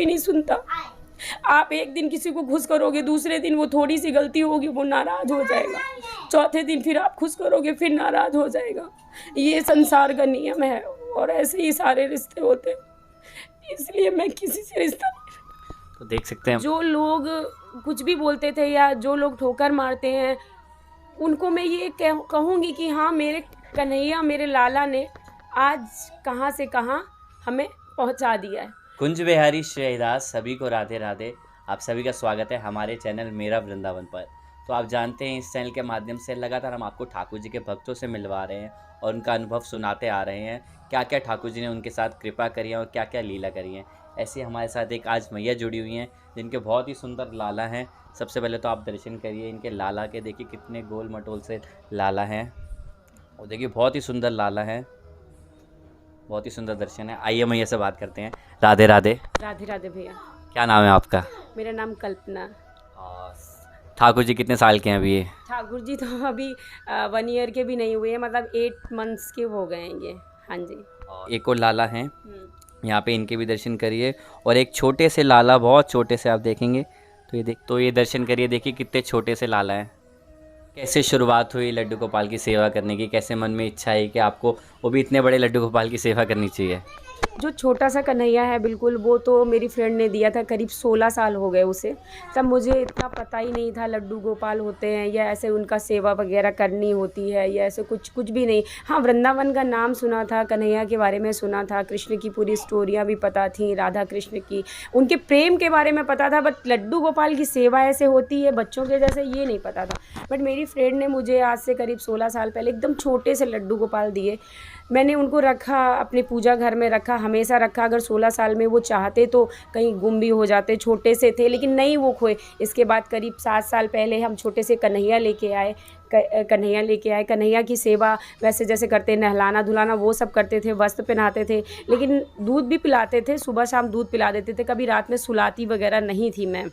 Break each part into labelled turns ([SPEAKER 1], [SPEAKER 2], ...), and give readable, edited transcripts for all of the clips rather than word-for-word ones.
[SPEAKER 1] कोई नहीं सुनता। आप एक दिन किसी को खुश करोगे, दूसरे दिन वो थोड़ी सी गलती होगी वो नाराज़ हो जाएगा, चौथे दिन फिर आप खुश करोगे फिर नाराज़ हो जाएगा। ये संसार का नियम है और ऐसे ही सारे रिश्ते होते हैं, इसलिए मैं किसी से रिश्ता नहीं।
[SPEAKER 2] तो देख सकते हैं
[SPEAKER 1] जो लोग कुछ भी बोलते थे या जो लोग ठोकर मारते हैं उनको मैं ये कहूँगी कि हाँ, मेरे कन्हैया, मेरे लाला ने आज कहाँ से कहाँ हमें पहुँचा दिया है।
[SPEAKER 2] कुंज बिहारी श्रीदास सभी को राधे राधे। आप सभी का स्वागत है हमारे चैनल मेरा वृंदावन पर। तो आप जानते हैं इस चैनल के माध्यम से लगातार हम आपको ठाकुर जी के भक्तों से मिलवा रहे हैं और उनका अनुभव सुनाते आ रहे हैं, क्या क्या ठाकुर जी ने उनके साथ कृपा करी है और क्या क्या लीला करी है। ऐसे हमारे साथ एक आज मैया जुड़ी हुई हैं जिनके बहुत ही सुंदर लाला हैं। सबसे पहले तो आप दर्शन करिए इनके लाला के, देखिए कितने गोल मटोल से लाला हैं और देखिए बहुत ही सुंदर लाला है, बहुत ही सुंदर दर्शन है। आइए मैया से बात करते हैं। राधे राधे।
[SPEAKER 1] राधे राधे भैया।
[SPEAKER 2] क्या नाम है आपका?
[SPEAKER 1] मेरा नाम कल्पना।
[SPEAKER 2] ठाकुर जी कितने साल के हैं अभी? ये
[SPEAKER 1] ठाकुर जी तो अभी 1 ईयर के भी नहीं हुए हैं, मतलब 8 मंथ्स के हो गए हैं ये। हाँ जी।
[SPEAKER 2] एक और लाला हैं, यहाँ पे इनके भी दर्शन करिए। और एक छोटे से लाला, बहुत छोटे से आप देखेंगे तो ये दर्शन करिए, देखिए कितने छोटे से लाला हैं। कैसे शुरुआत हुई लड्डू गोपाल की सेवा करने की? कैसे मन में इच्छा है कि आपको वो भी इतने बड़े लड्डू गोपाल की सेवा करनी चाहिए?
[SPEAKER 1] जो छोटा सा कन्हैया है बिल्कुल, वो तो मेरी फ्रेंड ने दिया था, करीब 16 साल हो गए उसे। तब मुझे इतना पता ही नहीं था लड्डू गोपाल होते हैं या ऐसे उनका सेवा वगैरह करनी होती है या ऐसे कुछ भी नहीं। हाँ, वृंदावन का नाम सुना था, कन्हैया के बारे में सुना था, कृष्ण की पूरी स्टोरियाँ भी पता थी, राधा कृष्ण की, उनके प्रेम के बारे में पता था, बट लड्डू गोपाल की सेवा ऐसे होती है बच्चों के जैसे, ये नहीं पता था। बट मेरी फ्रेंड ने मुझे आज से करीब 16 साल पहले एकदम छोटे से लड्डू गोपाल दिए। मैंने उनको रखा, अपने पूजा घर में रखा, हमेशा रखा। अगर 16 साल में वो चाहते तो कहीं गुम भी हो जाते, छोटे से थे लेकिन नहीं वो खोए। इसके बाद करीब 7 साल पहले हम छोटे से कन्हैया लेके आए। कन्हैया की सेवा वैसे जैसे करते, नहलाना धुलाना वो सब करते थे, वस्त्र पहनाते थे, लेकिन दूध भी पिलाते थे, सुबह शाम दूध पिला देते थे। कभी रात में सुलाती वगैरह नहीं थी मैं,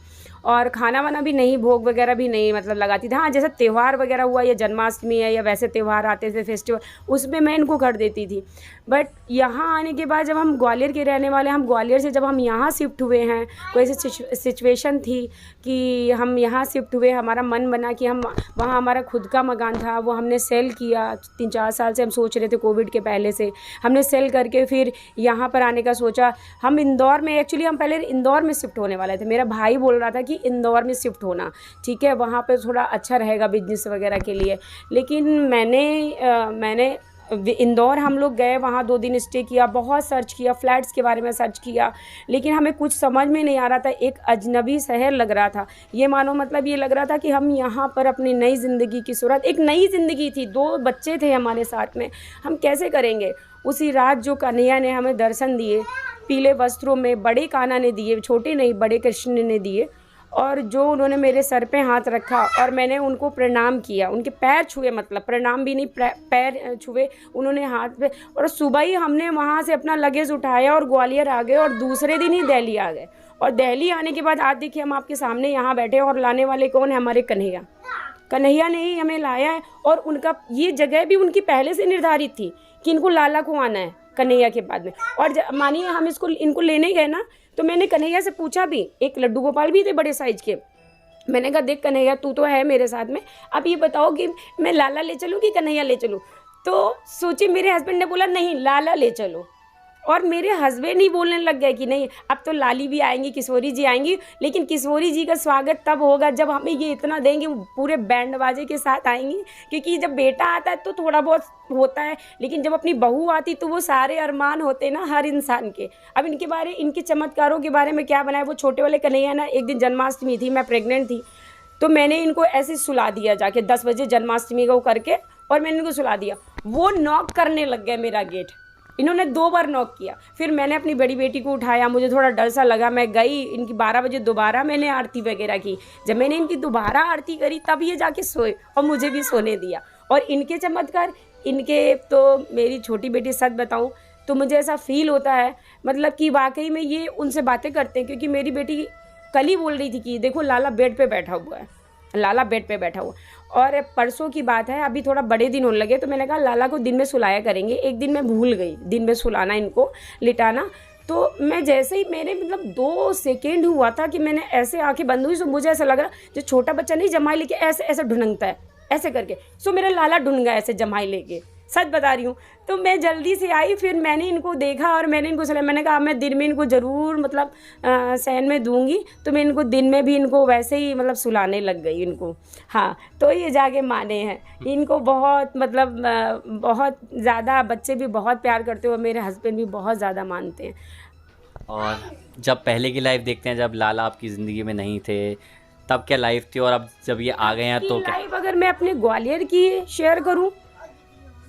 [SPEAKER 1] और खाना वाना भी नहीं, भोग वगैरह भी नहीं मतलब लगाती थी। हाँ, जैसे त्यौहार वगैरह हुआ या जन्माष्टमी है या वैसे त्यौहार आते थे, फेस्टिवल, उसमें मैं इनको कर देती थी। बट यहाँ आने के बाद जब हम ग्वालियर के रहने वाले, हम ग्वालियर से जब हम यहाँ शिफ्ट हुए हैं, कोई ऐसी सिचुएशन थी कि हम यहाँ शिफ्ट हुए, हमारा मन बना कि हम वहाँ, हमारा खुद का मकान था, वो हमने सेल किया। 3-4 साल से हम सोच रहे थे, कोविड के पहले से हमने सेल करके फिर यहाँ पर आने का सोचा। हम इंदौर में, एक्चुअली हम पहले इंदौर में शिफ्ट होने वाले थे। मेरा भाई बोल रहा था कि इंदौर में शिफ्ट होना ठीक है, वहाँ पे थोड़ा अच्छा रहेगा बिजनेस वगैरह के लिए। लेकिन मैंने इंदौर हम लोग गए, वहाँ 2 दिन स्टे किया, बहुत सर्च किया, फ्लैट्स के बारे में सर्च किया, लेकिन हमें कुछ समझ में नहीं आ रहा था। एक अजनबी शहर लग रहा था, ये मानो मतलब ये लग रहा था कि हम यहाँ पर अपनी नई ज़िंदगी की शुरुआत, एक नई ज़िंदगी थी, 2 बच्चे थे हमारे साथ में, हम कैसे करेंगे। उसी रात जो कन्हैया ने हमें दर्शन दिए, पीले वस्त्रों में, बड़े कान्हा ने दिए, छोटे नहीं बड़े कृष्ण ने दिए, और जो उन्होंने मेरे सर पे हाथ रखा और मैंने उनको प्रणाम किया, उनके पैर छुए, मतलब प्रणाम भी नहीं, पैर छुए उन्होंने हाथ पे। और सुबह ही हमने वहाँ से अपना लगेज उठाया और ग्वालियर आ गए और दूसरे दिन ही दिल्ली आ गए। और दिल्ली आने के बाद आज देखिए हम आपके सामने यहाँ बैठे हैं, और लाने वाले कौन है? हमारे कन्हैया ने ही हमें लाया है। और उनका ये जगह भी उनकी पहले से निर्धारित थी कि इनको लाला को आना है कन्हैया के बाद में। और मानिए हम इनको लेने गए ना, तो मैंने कन्हैया से पूछा भी, एक लड्डू गोपाल भी थे बड़े साइज के, मैंने कहा देख कन्हैया तू तो है मेरे साथ में, अब ये बताओ कि मैं लाला ले चलूँ कि कन्हैया ले चलूँ। तो सोचिए, मेरे हस्बैंड ने बोला नहीं लाला ले चलो, और मेरे हस्बैंड ही बोलने लग गए कि नहीं अब तो लाली भी आएंगी, किशोरी जी आएंगी, लेकिन किशोरी जी का स्वागत तब होगा जब हमें ये इतना देंगे, पूरे बैंड बाजे के साथ आएंगी, क्योंकि जब बेटा आता है तो थोड़ा बहुत होता है, लेकिन जब अपनी बहू आती तो वो सारे अरमान होते ना हर इंसान के। अब इनके चमत्कारों के बारे में क्या बनाए। वो छोटे वाले कन्हैया ना, एक दिन जन्माष्टमी थी, मैं प्रेग्नेंट थी, तो मैंने इनको ऐसे सुला दिया जाके 10 बजे जन्माष्टमी को करके, और मैंने इनको सुला दिया। वो नॉक करने लग गए मेरा गेट, इन्होंने 2 बार नॉक किया। फिर मैंने अपनी बड़ी बेटी को उठाया, मुझे थोड़ा डर सा लगा, मैं गई, इनकी 12 बजे दोबारा मैंने आरती वगैरह की। जब मैंने इनकी दोबारा आरती करी तब ये जाके सोए और मुझे भी सोने दिया। और इनके चमत्कार, इनके तो मेरी छोटी बेटी, सच बताऊं तो मुझे ऐसा फील होता है मतलब कि वाकई में ये उनसे बातें करते हैं, क्योंकि मेरी बेटी कल ही बोल रही थी कि देखो लाला बेड पे बैठा हुआ है, लाला बेड पे बैठा हुआ। और परसों की बात है, अभी थोड़ा बड़े दिन होने लगे, तो मैंने कहा लाला को दिन में सुलाया करेंगे। एक दिन मैं भूल गई दिन में सुलाना, इनको लिटाना, तो मैं जैसे ही मैंने मतलब 2 सेकेंड हुआ था कि मैंने ऐसे आंखें बंद हुई, सो मुझे ऐसा लग रहा जो छोटा बच्चा नहीं जमाई लेके ऐसे ऐसे ढुनकता है ऐसे करके, सो मेरा लाला ढूंढ गया ऐसे जमाई लेके, सच बता रही हूँ। तो मैं जल्दी से आई, फिर मैंने इनको देखा और मैंने इनको सलाह, मैंने कहा मैं दिन में इनको ज़रूर मतलब सहन में दूंगी, तो मैं इनको दिन में भी इनको वैसे ही मतलब सुलाने लग गई इनको। हाँ, तो ये जाके माने हैं, इनको बहुत मतलब बहुत ज़्यादा बच्चे भी बहुत प्यार करते हो, मेरे हस्बैंड भी बहुत ज़्यादा मानते हैं।
[SPEAKER 2] और जब पहले की लाइफ देखते हैं, जब लाला आपकी ज़िंदगी में नहीं थे, तब क्या लाइफ थी, और अब जब ये आ गए हैं तो क्या?
[SPEAKER 1] लाइफ अगर मैं अपने ग्वालियर की शेयर करूं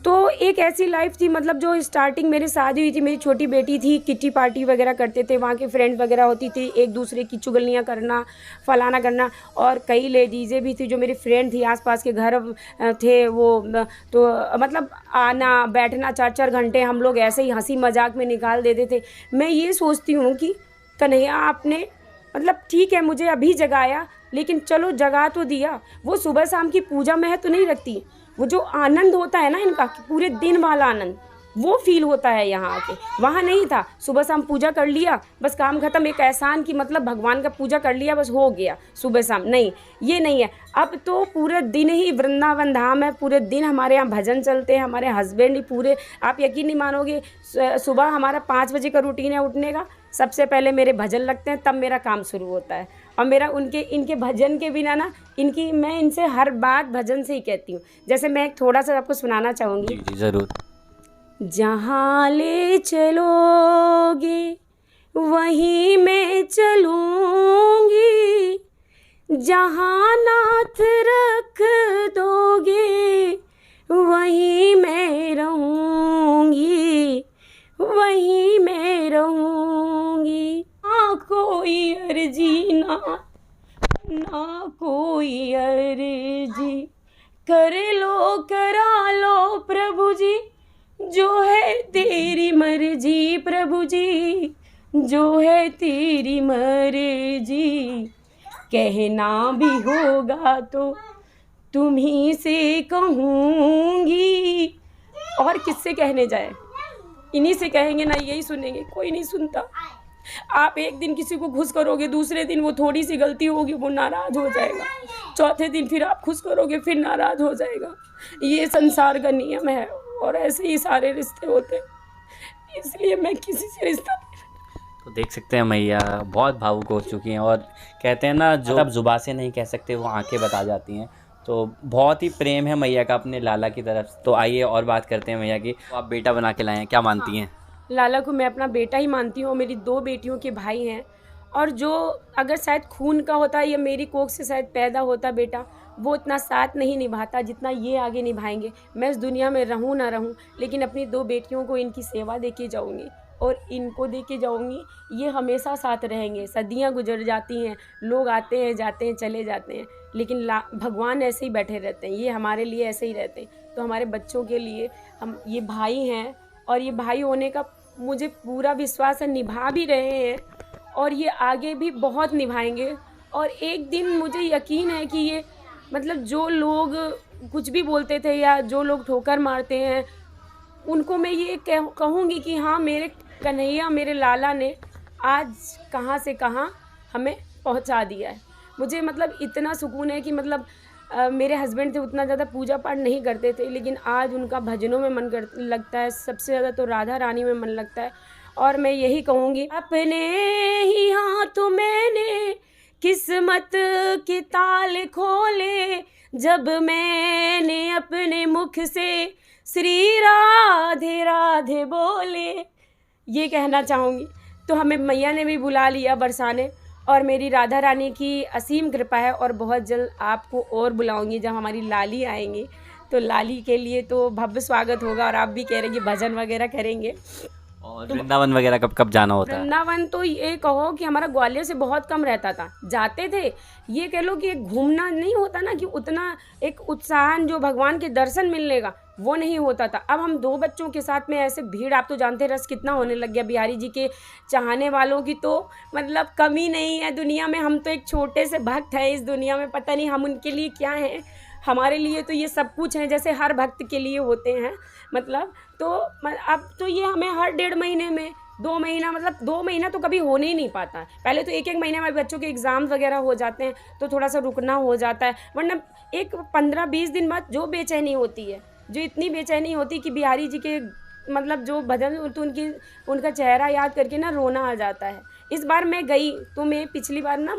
[SPEAKER 1] तो एक ऐसी लाइफ थी, मतलब जो स्टार्टिंग मेरी शादी हुई थी, मेरी छोटी बेटी थी, किट्टी पार्टी वगैरह करते थे, वहाँ के फ्रेंड वगैरह होती थी, एक दूसरे की चुगलियाँ करना, फलाना करना, और कई लेडीज़ें भी थी जो मेरी फ्रेंड थी, आसपास के घर थे वो, तो मतलब आना बैठना 4-4 घंटे हम लोग ऐसे ही हंसी मजाक में निकाल देते थे। मैं ये सोचती हूँ कि कन्हैया आपने मतलब ठीक है मुझे अभी जगाया, लेकिन चलो जगा तो दिया, वो सुबह शाम की पूजा में है तो नहीं रखती, वो जो आनंद होता है ना इनका कि पूरे दिन वाला आनंद, वो फील होता है यहाँ आके, वहाँ नहीं था। सुबह शाम पूजा कर लिया बस काम खत्म, एक एहसान की मतलब भगवान का पूजा कर लिया बस हो गया, सुबह शाम नहीं, ये नहीं है। अब तो पूरे दिन ही वृंदावन धाम है, पूरे दिन हमारे यहाँ भजन चलते हैं, हमारे हस्बैंड ही पूरे, आप यकीन नहीं मानोगे, सुबह हमारा 5 बजे का रूटीन है उठने का, सबसे पहले मेरे भजन लगते हैं तब मेरा काम शुरू होता है। और मेरा इनके भजन के बिना ना, मैं इनसे हर बात भजन से ही कहती हूँ। जैसे मैं एक थोड़ा सा आपको सुनाना चाहूँगी।
[SPEAKER 2] जी ज़रूर।
[SPEAKER 1] जहाँ ले चलोगे वहीं मैं चलूँगी, जहाँ नाथ रख दोगे वहीं मैं रहूँगी, वहीं मैं रहूँगी। ना कोई अर्जी ना कोई अर्जी, कर लो करा लो प्रभु जी, जो है तेरी मर्जी प्रभु जी, जो है तेरी मर्जी। कहना भी होगा तो तुम्ही से कहूँगी, और किससे कहने जाए, इन्हीं से कहेंगे ना, यही सुनेंगे, कोई नहीं सुनता। आप एक दिन किसी को खुश करोगे, दूसरे दिन वो थोड़ी सी गलती होगी वो नाराज़ हो जाएगा, चौथे दिन फिर आप खुश करोगे फिर नाराज़ हो जाएगा। ये संसार का नियम है और ऐसे ही सारे रिश्ते होते हैं, इसलिए मैं किसी से रिश्ता
[SPEAKER 2] तो देख सकते हैं मैया बहुत भावुक हो चुकी हैं, और कहते हैं ना जो आप जुबान से नहीं कह सकते वो आंखें बता जाती हैं। तो बहुत ही प्रेम है मैया का अपने लाला की तरफ। तो आइए और बात करते हैं मैया की। तो आप बेटा बना के लाए हैं, क्या मानती हैं?
[SPEAKER 1] लाला को मैं अपना बेटा ही मानती हूँ। मेरी 2 बेटियों के भाई हैं, और जो अगर शायद खून का होता या मेरी कोख से शायद पैदा होता बेटा, वो इतना साथ नहीं निभाता जितना ये आगे निभाएंगे। मैं इस दुनिया में रहूँ ना रहूँ, लेकिन अपनी 2 बेटियों को इनकी सेवा दे के जाऊँगी और इनको दे के जाऊँगी। ये हमेशा साथ रहेंगे। सदियाँ गुजर जाती हैं, लोग आते हैं जाते हैं चले जाते हैं, लेकिन भगवान ऐसे ही बैठे रहते हैं, ये हमारे लिए ऐसे ही रहते हैं। तो हमारे बच्चों के लिए हम ये भाई हैं, और ये भाई होने का मुझे पूरा विश्वास है, निभा भी रहे हैं और ये आगे भी बहुत निभाएंगे। और एक दिन मुझे यकीन है कि ये मतलब जो लोग कुछ भी बोलते थे या जो लोग ठोकर मारते हैं, उनको मैं ये कहूँगी कि हाँ, मेरे कन्हैया, मेरे लाला ने आज कहाँ से कहाँ हमें पहुँचा दिया है। मुझे मतलब इतना सुकून है कि मतलब मेरे हस्बैंड थे उतना ज़्यादा पूजा पाठ नहीं करते थे, लेकिन आज उनका भजनों में मन लगता है, सबसे ज़्यादा तो राधा रानी में मन लगता है। और मैं यही कहूँगी, अपने ही हाथों मैंने किस्मत के ताल खोले, जब मैंने अपने मुख से श्री राधे राधे बोले, ये कहना चाहूँगी। तो हमें मैया ने भी बुला लिया बरसाने, और मेरी राधा रानी की असीम कृपा है, और बहुत जल्द आपको और बुलाऊंगी। जब हमारी लाली आएंगी तो लाली के लिए तो भव्य स्वागत होगा, और आप भी कह रहे हैं भजन वगैरह करेंगे।
[SPEAKER 2] और वृंदावन वगैरह कब कब जाना होता है?
[SPEAKER 1] वृंदावन तो ये कहो कि हमारा ग्वालियर से बहुत कम रहता था, जाते थे। ये कह लो कि एक घूमना नहीं होता ना, कि उतना एक उत्साह जो भगवान के दर्शन मिलने का वो नहीं होता था। अब हम 2 बच्चों के साथ में ऐसे भीड़, आप तो जानते हैं रस कितना होने लग गया। बिहारी जी के चाहने वालों की तो मतलब कमी नहीं है दुनिया में। हम तो एक छोटे से भक्त हैं इस दुनिया में, पता नहीं हम उनके लिए क्या हैं। हमारे लिए तो ये सब कुछ है, जैसे हर भक्त के लिए होते हैं मतलब। तो अब तो ये हमें हर 1.5 महीने में 2 महीना, मतलब 2 महीना तो कभी होने ही नहीं पाता। पहले तो 1-1 महीने में बच्चों के एग्ज़ाम्स वगैरह हो जाते हैं तो थोड़ा सा रुकना हो जाता है, वरना एक 15-20 दिन बाद जो बेचैनी होती है, जो इतनी बेचैनी होती है कि बिहारी जी के मतलब जो भजन तो उनका चेहरा याद करके ना रोना आ जाता है। इस बार मैं गई तो मैं पिछली बार ना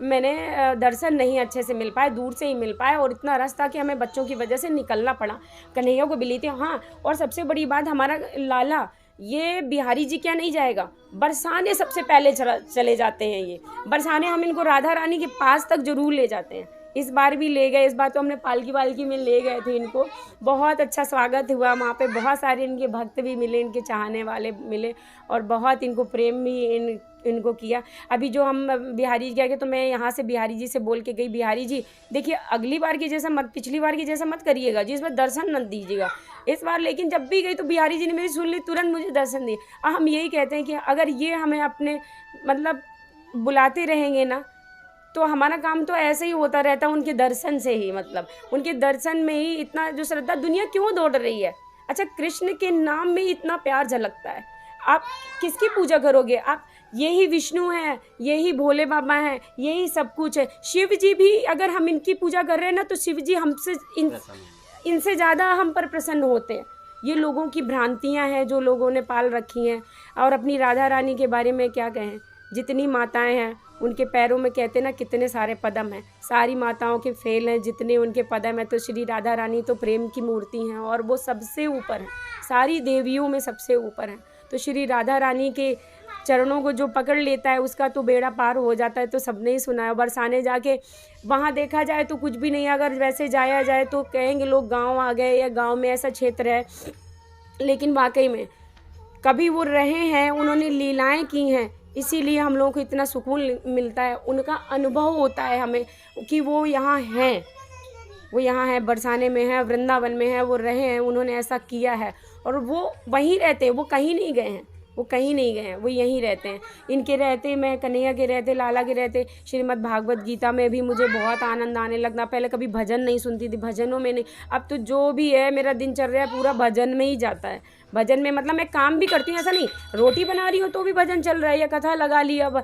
[SPEAKER 1] मैंने दर्शन नहीं अच्छे से मिल पाए, दूर से ही मिल पाए और इतना रश था कि हमें बच्चों की वजह से निकलना पड़ा। कन्हैया को मिली थी। हाँ, और सबसे बड़ी बात, हमारा लाला ये बिहारी जी क्या नहीं जाएगा, बरसाने सबसे पहले चले जाते हैं। ये बरसाने हम इनको राधा रानी के पास तक जरूर ले जाते हैं। इस बार भी ले गए, इस बार तो हमने पालकी वालकी में ले गए थे इनको। बहुत अच्छा स्वागत हुआ वहाँ पे, बहुत सारे इनके भक्त भी मिले, इनके चाहने वाले मिले और बहुत इनको प्रेम भी इनको किया। अभी जो हम बिहारी जी गए तो मैं यहाँ से बिहारी जी से बोल के गई, बिहारी जी देखिए अगली बार की जैसा मत, पिछली बार की जैसा मत करिएगा जी, इस बार दर्शन मत दीजिएगा इस बार। लेकिन जब भी गई तो बिहारी जी ने मेरी सुन ली, तुरंत मुझे दर्शन दिए। हम यही कहते हैं कि अगर ये हमें अपने मतलब बुलाते रहेंगे ना तो हमारा काम तो ऐसे ही होता रहता है, उनके दर्शन से ही, मतलब उनके दर्शन में ही इतना जो श्रद्धा दुनिया क्यों दौड़ रही है। अच्छा, कृष्ण के नाम में इतना प्यार झलकता है, आप किसकी पूजा करोगे? आप यही विष्णु हैं, यही भोले बाबा हैं, यही सब कुछ है। शिव जी भी अगर हम इनकी पूजा कर रहे हैं ना तो शिव जी हमसे इनसे ज़्यादा हम पर प्रसन्न होते हैं। ये लोगों की भ्रांतियां हैं जो लोगों ने पाल रखी हैं। और अपनी राधा रानी के बारे में क्या कहें, जितनी माताएं हैं उनके पैरों में कहते ना कितने सारे पदम हैं, सारी माताओं के फेल हैं जितने उनके पदम हैं। तो श्री राधा रानी तो प्रेम की मूर्ति हैं और वो सबसे ऊपर हैं, सारी देवियों में सबसे ऊपर हैं। तो श्री राधा रानी के चरणों को जो पकड़ लेता है उसका तो बेड़ा पार हो जाता है। तो सबने ही सुना है। बरसाने जाके वहाँ देखा जाए तो कुछ भी नहीं, अगर वैसे जाया जाए तो कहेंगे लोग गांव आ गए या गांव में ऐसा क्षेत्र है, लेकिन वाकई में कभी वो रहे हैं, उन्होंने लीलाएं की हैं, इसीलिए हम लोगों को इतना सुकून मिलता है। उनका अनुभव होता है हमें कि वो यहाँ हैं, वो यहाँ है, बरसाने में है, वृंदावन में है, वो रहे हैं, उन्होंने ऐसा किया है और वो वहीं रहते हैं, वो कहीं नहीं गए हैं, वो कहीं नहीं गए हैं, वो यहीं रहते हैं। इनके रहते, मैं कन्हैया के रहते, लाला के रहते, श्रीमद् भागवत गीता में भी मुझे बहुत आनंद आने लगता। पहले कभी भजन नहीं सुनती थी, भजनों में नहीं, अब तो जो भी है मेरा दिनचर्या पूरा भजन में ही जाता है। भजन में मतलब मैं काम भी करती हूँ, ऐसा नहीं रोटी बना रही हूँ तो भी भजन चल रहा है या कथा लगा ली। अब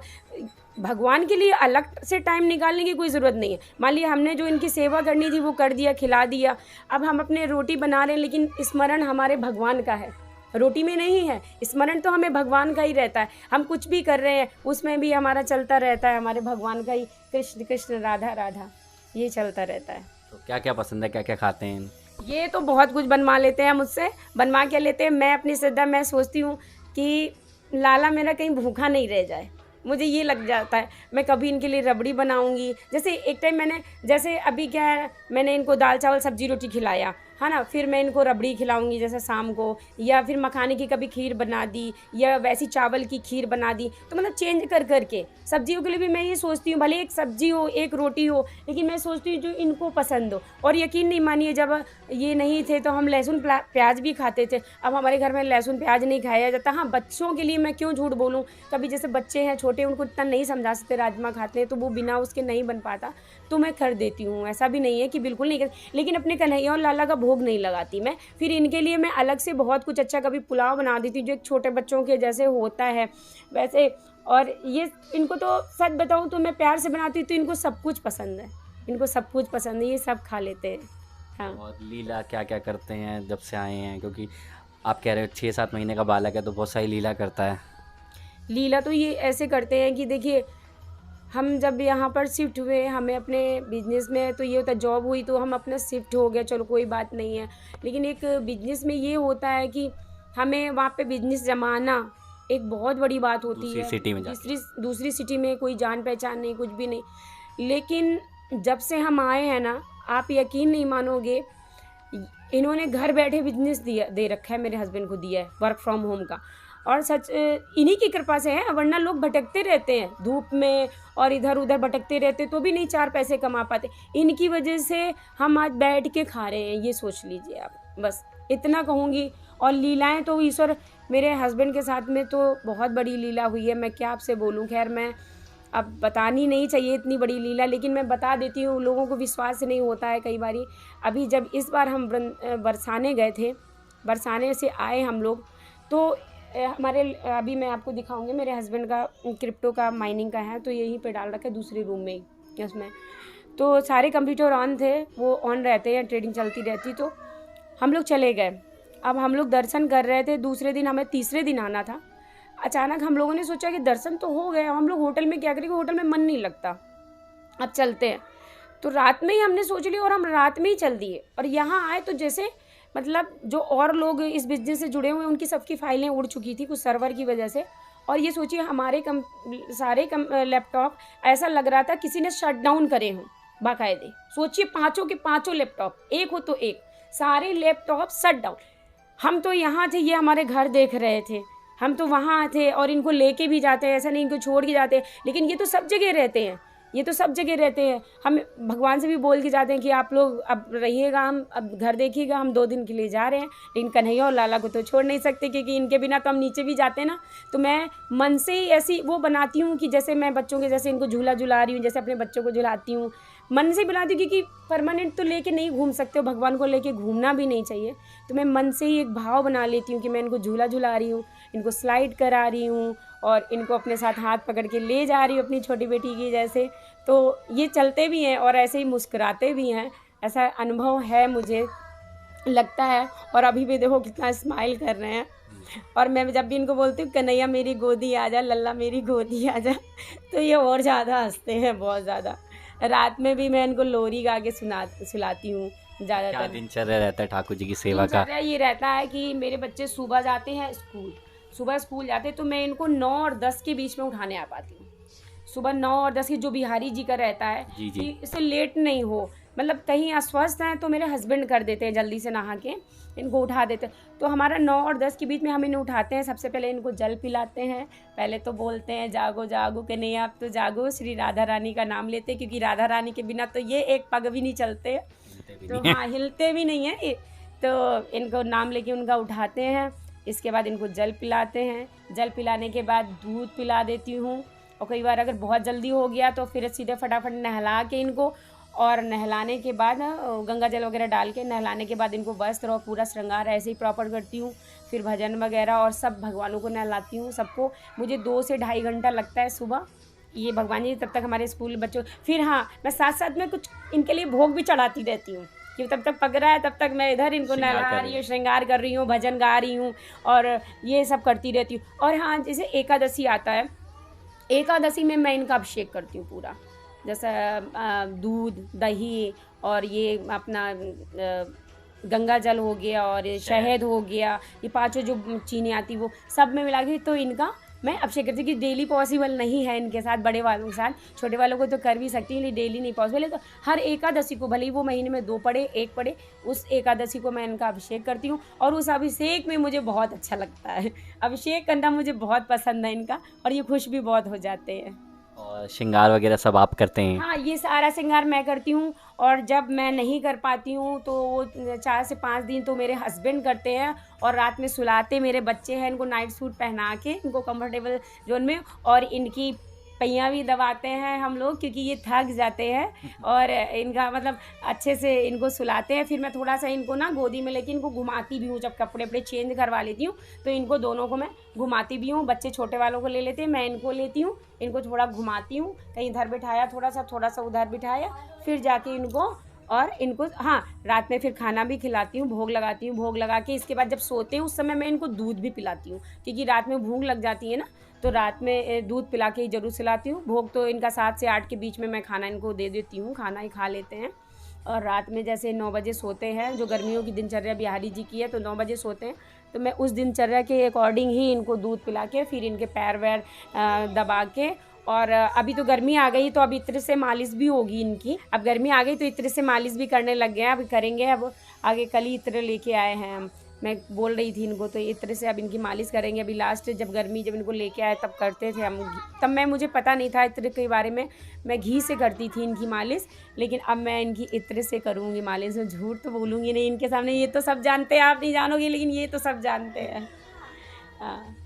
[SPEAKER 1] भगवान के लिए अलग से टाइम निकालने की कोई ज़रूरत नहीं है। मान लिया हमने जो इनकी सेवा करनी थी वो कर दिया, खिला दिया, अब हम अपने रोटी बना रहे हैं, लेकिन स्मरण हमारे भगवान का है, रोटी में नहीं है। स्मरण तो हमें भगवान का ही रहता है। हम कुछ भी कर रहे हैं उसमें भी हमारा चलता रहता है हमारे भगवान का ही, कृष्ण कृष्ण राधा राधा, ये चलता रहता है।
[SPEAKER 2] तो क्या क्या पसंद है, क्या क्या खाते हैं?
[SPEAKER 1] ये तो बहुत कुछ बनवा लेते हैं मुझसे, बनवा क्या लेते हैं, मैं अपनी श्रद्धा, मैं सोचती हूँ कि लाला मेरा कहीं भूखा नहीं रह जाए, मुझे ये लग जाता है। मैं कभी इनके लिए रबड़ी बनाऊंगी, जैसे एक टाइम मैंने, जैसे अभी क्या है, मैंने इनको दाल चावल सब्जी रोटी खिलाया है ना, फिर मैं इनको रबड़ी खिलाऊंगी जैसे शाम को, या फिर मखाने की कभी खीर बना दी या वैसी चावल की खीर बना दी। तो मतलब चेंज कर करके सब्जियों के लिए भी मैं ये सोचती हूँ, भले एक सब्जी हो एक रोटी हो, लेकिन मैं सोचती हूँ जो इनको पसंद हो। और यकीन नहीं मानिए, जब ये नहीं थे तो हम लहसुन प्याज भी खाते थे, अब हमारे घर में लहसुन प्याज नहीं खाया जाता। हाँ, बच्चों के लिए मैं क्यों झूठ बोलूँ, कभी जैसे बच्चे हैं छोटे, उनको इतना नहीं समझा सकते, राजमा खाते हैं तो वो बिना उसके नहीं बन पाता, तो मैं कर देती हूँ। ऐसा भी नहीं है कि बिल्कुल नहीं कर, लेकिन अपने कन्हैया और लाला का भोग नहीं लगाती मैं। फिर इनके लिए मैं अलग से बहुत कुछ अच्छा, कभी पुलाव बना देती हूँ जो एक छोटे बच्चों के जैसे होता है वैसे। और ये इनको तो सच बताऊँ तो मैं प्यार से बनाती हूँ तो इनको सब कुछ पसंद है, इनको सब कुछ पसंद है, ये सब खा लेते हैं। हाँ।
[SPEAKER 2] और लीला क्या क्या करते हैं जब से आए हैं, क्योंकि आप कह रहे हो 6-7 महीने का बालक है तो बहुत सारी लीला करता है।
[SPEAKER 1] लीला तो ये ऐसे करते हैं कि देखिए, हम जब यहाँ पर शिफ्ट हुए, हमें अपने बिजनेस में तो ये होता है, जॉब हुई तो हम अपना शिफ्ट हो गया, चलो कोई बात नहीं है, लेकिन एक बिजनेस में ये होता है कि हमें वहाँ पे बिजनेस जमाना एक बहुत बड़ी बात होती है।
[SPEAKER 2] दूसरी सिटी में
[SPEAKER 1] दूसरी सिटी में कोई जान पहचान नहीं, कुछ भी नहीं। लेकिन जब से हम आए हैं ना, आप यकीन नहीं मानोगे, इन्होंने घर बैठे बिजनेस दे रखा है, मेरे हस्बैंड को दिया है, वर्क फ्रॉम होम का। और सच इन्हीं की कृपा से है, वरना लोग भटकते रहते हैं धूप में और इधर उधर भटकते रहते तो भी नहीं 4 पैसे कमा पाते। इनकी वजह से हम आज बैठ के खा रहे हैं, ये सोच लीजिए आप, बस इतना कहूँगी। और लीलाएं तो ईश्वर, मेरे हस्बैंड के साथ में तो बहुत बड़ी लीला हुई है, मैं क्या आपसे बोलूँ। खैर, मैं अब बतानी नहीं चाहिए इतनी बड़ी लीला, लेकिन मैं बता देती हूँ, लोगों को विश्वास नहीं होता है कई बारी। अभी जब इस बार हम बरसाने गए थे, बरसाने से आए हम लोग, तो हमारे अभी मैं आपको दिखाऊंगी, मेरे हस्बैंड का क्रिप्टो का माइनिंग का है, तो यहीं पे डाल रखा है दूसरे रूम में ही उसमें। तो सारे कंप्यूटर ऑन थे, वो ऑन रहते हैं, ट्रेडिंग चलती रहती। तो हम लोग चले गए। अब हम लोग दर्शन कर रहे थे, दूसरे दिन हमें तीसरे दिन आना था। अचानक हम लोगों ने सोचा कि दर्शन तो हो गए, हम लोग होटल में क्या करेंगे, होटल में मन नहीं लगता, अब चलते हैं। तो रात में ही हमने सोच लिया और हम रात में ही चल दिए। और यहाँ आए तो जैसे मतलब जो और लोग इस बिजनेस से जुड़े हुए हैं उनकी सबकी फाइलें उड़ चुकी थी कुछ सर्वर की वजह से। और ये सोचिए हमारे सारे लैपटॉप ऐसा लग रहा था किसी ने शट डाउन करे हों बाकायदे। सोचिए पाँचों के पाँचों लैपटॉप, एक हो तो एक, सारे लैपटॉप शट डाउन। हम तो यहाँ थे, ये हमारे घर देख रहे थे, हम तो वहाँ थे और इनको लेके भी जाते हैं, ऐसा नहीं इनको छोड़ के जाते हैं। लेकिन ये तो सब जगह रहते हैं, ये तो सब जगह रहते हैं। हम भगवान से भी बोल के जाते हैं कि आप लोग अब रहिएगा, हम अब घर देखिएगा, हम 2 दिन के लिए जा रहे हैं। लेकिन कन्हैया और लाला को तो छोड़ नहीं सकते, क्योंकि इनके बिना तो हम नीचे भी जाते ना। तो मैं मन से ही ऐसी वो बनाती हूँ कि जैसे मैं बच्चों के जैसे इनको झूला झुला रही हूँ, जैसे अपने बच्चों को झुलाती हूँ, मन से बुलाती हूँ। क्योंकि परमानेंट तो लेके नहीं घूम सकते हो, भगवान को लेके घूमना भी नहीं चाहिए। तो मैं मन से ही एक भाव बना लेती हूँ कि मैं इनको झूला झुला रही हूँ, इनको स्लाइड करा रही हूँ और इनको अपने साथ हाथ पकड़ के ले जा रही हूँ अपनी छोटी बेटी की जैसे। तो ये चलते भी हैं और ऐसे ही मुस्कुराते भी हैं, ऐसा अनुभव है मुझे लगता है। और अभी भी देखो कितना स्माइल कर रहे हैं। और मैं जब भी इनको बोलती हूँ कन्हैया मेरी गोदी आ जा, लल्ला मेरी गोदी आ जा, तो ये और ज़्यादा हंसते हैं, बहुत ज़्यादा। रात में भी मैं इनको लोरी गा के सुलाती हूँ
[SPEAKER 2] क्या
[SPEAKER 1] ज़्यादातर।
[SPEAKER 2] दिनचर्या रहता है ठाकुर जी की सेवा का?
[SPEAKER 1] दिनचर्या ये रहता है कि मेरे बच्चे सुबह जाते हैं स्कूल, सुबह स्कूल जाते हैं तो मैं इनको 9 और 10 के बीच में उठाने आ पाती हूँ। सुबह 9 और 10 की जो बिहारी जी का रहता है
[SPEAKER 2] जी जी।
[SPEAKER 1] कि इससे लेट नहीं हो, मतलब कहीं अस्वस्थ हैं तो मेरे हस्बैंड कर देते हैं, जल्दी से नहा के इनको उठा देते हैं। तो हमारा 9 और 10 के बीच में हम इन्हें उठाते हैं। सबसे पहले इनको जल पिलाते हैं, पहले तो बोलते हैं जागो जागो कन्हैया आप तो जागो, श्री राधा रानी का नाम लेते हैं, क्योंकि राधा रानी के बिना तो ये एक पग भी नहीं चलते, तो हाँ हिलते भी नहीं है। तो इनको नाम लेके उनका उठाते हैं। इसके बाद इनको जल पिलाते हैं, जल पिलाने के बाद दूध पिला देती हूँ। और कई बार अगर बहुत जल्दी हो गया तो फिर सीधे फटाफट नहला के इनको, और नहलाने के बाद गंगा जल वगैरह डाल के नहलाने के बाद इनको वस्त्र और पूरा श्रृंगार ऐसे ही प्रॉपर करती हूँ। फिर भजन वगैरह और सब भगवानों को नहलाती हूँ सबको। मुझे 2 से ढाई घंटा लगता है सुबह ये भगवान जी, तब तक हमारे स्कूल बच्चों। फिर हाँ मैं साथ साथ में कुछ इनके लिए भोग भी चढ़ाती रहती हूँ कि तब तक पक रहा है तब तक मैं इधर इनको नहला रही हूँ, श्रृंगार कर रही हूँ, भजन गा रही हूँ और ये सब करती रहती हूँ। और हाँ जैसे एकादशी आता है, एकादशी में मैं इनका अभिषेक करती हूँ पूरा, जैसा दूध दही और ये अपना गंगा जल हो गया और शहद हो गया, ये पांचों जो चीनी आती वो सब में मिला के तो इनका मैं अभिषेक करती हूँ। कि डेली पॉसिबल नहीं है इनके साथ, बड़े वालों के साथ, छोटे वालों को तो कर भी सकती है लेकिन डेली नहीं पॉसिबल है। तो हर एकादशी को, भले ही वो महीने में 2 पड़े 1 पड़े, उस एकादशी को मैं इनका अभिषेक करती हूँ। और उस अभिषेक में मुझे बहुत अच्छा लगता है, अभिषेक करना मुझे बहुत पसंद है इनका, और ये खुश भी बहुत हो जाते हैं।
[SPEAKER 2] और श्रृंगार वगैरह सब आप करते हैं?
[SPEAKER 1] हाँ ये सारा श्रृंगार मैं करती हूँ। और जब मैं नहीं कर पाती हूँ तो वो 4 से 5 दिन तो मेरे हस्बैंड करते हैं। और रात में सुलाते मेरे बच्चे हैं, इनको नाइट सूट पहना के इनको कंफर्टेबल जोन में, और इनकी पैयाँ भी दबाते हैं हम लोग, क्योंकि ये थक जाते हैं। और इनका मतलब अच्छे से इनको सुलाते हैं। फिर मैं थोड़ा सा इनको ना गोदी में लेके इनको घुमाती भी हूँ, जब कपड़े वपड़े चेंज करवा लेती हूँ तो इनको दोनों को मैं घुमाती भी हूँ। बच्चे छोटे वालों को ले लेते हैं, मैं इनको लेती हूँ, इनको थोड़ा घुमाती हूँ, कहीं इधर बिठाया थोड़ा सा उधर बिठाया, फिर जाके इनको, और इनको हाँ रात में फिर खाना भी खिलाती हूँ, भोग लगाती हूँ। भोग लगा के इसके बाद जब सोते हैं उस समय मैं इनको दूध भी पिलाती हूँ, क्योंकि रात में भूख लग जाती है ना, तो रात में दूध पिला के ही ज़रूर सुलाती हूँ। भोग तो इनका 7 से 8 के बीच में मैं खाना इनको दे देती हूँ, खाना ही खा लेते हैं। और रात में जैसे 9 बजे सोते हैं, जो गर्मियों की दिनचर्या बिहारी जी की है तो 9 बजे सोते हैं, तो मैं उस दिनचर्या के अकॉर्डिंग ही इनको दूध पिला के फिर इनके पैर वैर दबा के। और अभी तो गर्मी आ गई तो अब इत्र से मालिश भी होगी इनकी, अब गर्मी आ गई तो इत्र से मालिश भी करने लग गए हैं, अब करेंगे। अब आगे कल ही इत्र लेके आए हैं हम, मैं बोल रही थी इनको, तो इत्र से अब इनकी मालिश करेंगे। अभी लास्ट जब गर्मी जब इनको लेके आए तब करते थे हम, तब मैं मुझे पता नहीं था इत्र के बारे में, मैं घी से करती थी इनकी मालिश, लेकिन अब मैं इनकी इत्र से करूँगी मालिश। मैं झूठ तो बोलूँगी नहीं इनके सामने, ये तो सब जानते हैं, आप नहीं जानोगे लेकिन ये तो सब जानते हैं। हाँ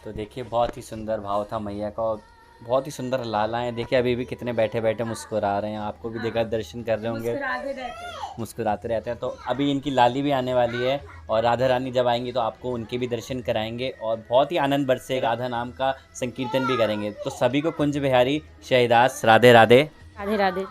[SPEAKER 2] तो देखिए बहुत ही सुंदर भाव था मैया का, और बहुत ही सुंदर लाला हैं। देखिए अभी भी कितने बैठे बैठे मुस्कुरा रहे हैं, आपको भी देखा दर्शन कर रहे होंगे, मुस्कुराते रहते हैं। तो अभी इनकी लाली भी आने वाली है और राधा रानी जब आएंगी तो आपको उनके भी दर्शन कराएंगे और बहुत ही आनंद बरसेगा, राधा नाम का संकीर्तन भी करेंगे। तो सभी को कुंज बिहारी शहदास राधे राधे।
[SPEAKER 1] राधे राधे।